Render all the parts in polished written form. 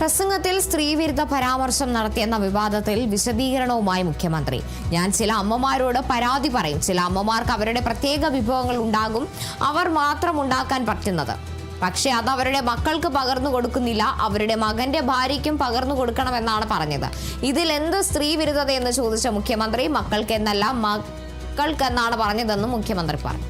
പ്രസംഗത്തിൽ സ്ത്രീവിരുദ്ധ പരാമർശം നടത്തിയെന്ന വിവാദത്തിൽ വിശദീകരണവുമായി മുഖ്യമന്ത്രി. ഞാൻ ചില അമ്മമാരോട് പരാതി പറയും. ചില അമ്മമാർക്ക് അവരുടെ പ്രത്യേക വിഭവങ്ങൾ ഉണ്ടാകും, അവർ മാത്രം ഉണ്ടാക്കാൻ പറ്റുന്നത്. പക്ഷെ അത് അവരുടെ മക്കൾക്ക് പകർന്നു കൊടുക്കുന്നില്ല, അവരുടെ മകന്റെ ഭാര്യയ്ക്കും പകർന്നു കൊടുക്കണമെന്നാണ് പറഞ്ഞത്. ഇതിൽ എന്ത് സ്ത്രീവിരുദ്ധത എന്ന് ചോദിച്ച മുഖ്യമന്ത്രി മക്കൾക്ക് എന്നല്ല മക്കൾക്കെന്നാണ് പറഞ്ഞതെന്നും മുഖ്യമന്ത്രി പറഞ്ഞു.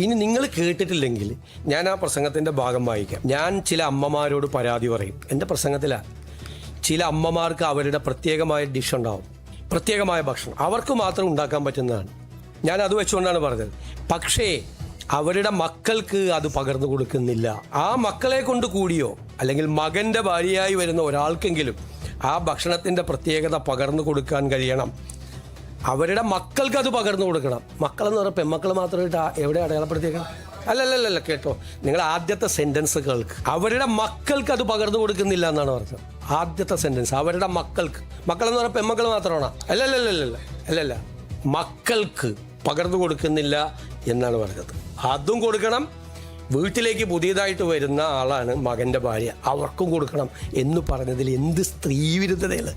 ഇനി നിങ്ങൾ കേട്ടിട്ടില്ലെങ്കിൽ ഞാൻ ആ പ്രസംഗത്തിൻ്റെ ഭാഗം വായിക്കാം. ഞാൻ ചില അമ്മമാരോട് പരാതി പറയും. എൻ്റെ പ്രസംഗത്തിലാണ്. ചില അമ്മമാർക്ക് അവരുടെ പ്രത്യേകമായ ഡിഷ് ഉണ്ടാവും, പ്രത്യേകമായ ഭക്ഷണം അവർക്ക് മാത്രം ഉണ്ടാക്കാൻ പറ്റുന്നതാണ്. ഞാൻ അത് വെച്ചുകൊണ്ടാണ് പറഞ്ഞത്. പക്ഷേ അവരുടെ മക്കൾക്ക് അത് പകർന്നു കൊടുക്കുന്നില്ല. ആ മക്കളെ കൊണ്ട് കൂടിയോ അല്ലെങ്കിൽ മകൻ്റെ ഭാര്യയായി വരുന്ന ഒരാൾക്കെങ്കിലും ആ ഭക്ഷണത്തിൻ്റെ പ്രത്യേകത പകർന്നു കൊടുക്കാൻ കഴിയണം. അവരുടെ മക്കൾക്ക് അത് പകർന്നു കൊടുക്കണം. മക്കളെന്ന് പറഞ്ഞാൽ പെൺമക്കൾ മാത്രമായിട്ട് എവിടെ അടയാളപ്പെടുത്തിയേക്കണം? അല്ലല്ലല്ല, കേട്ടോ, നിങ്ങൾ ആദ്യത്തെ സെന്റൻസ് കേൾക്ക്. അവരുടെ മക്കൾക്ക് അത് പകർന്നു കൊടുക്കുന്നില്ല എന്നാണ് പറഞ്ഞത്. ആദ്യത്തെ സെന്റൻസ് അവരുടെ മക്കൾക്ക്. മക്കളെന്ന് പറഞ്ഞാൽ പെൺമക്കൾ മാത്രമാണോ? അല്ലല്ല, മക്കൾക്ക് പകർന്നു കൊടുക്കുന്നില്ല എന്നാണ് പറഞ്ഞത്. അതും കൊടുക്കണം. വീട്ടിലേക്ക് പുതിയതായിട്ട് വരുന്ന ആളാണ് മകൻ്റെ ഭാര്യ, അവർക്കും കൊടുക്കണം എന്ന് പറഞ്ഞതിൽ എന്ത് സ്ത്രീവിരുദ്ധതയാണ്?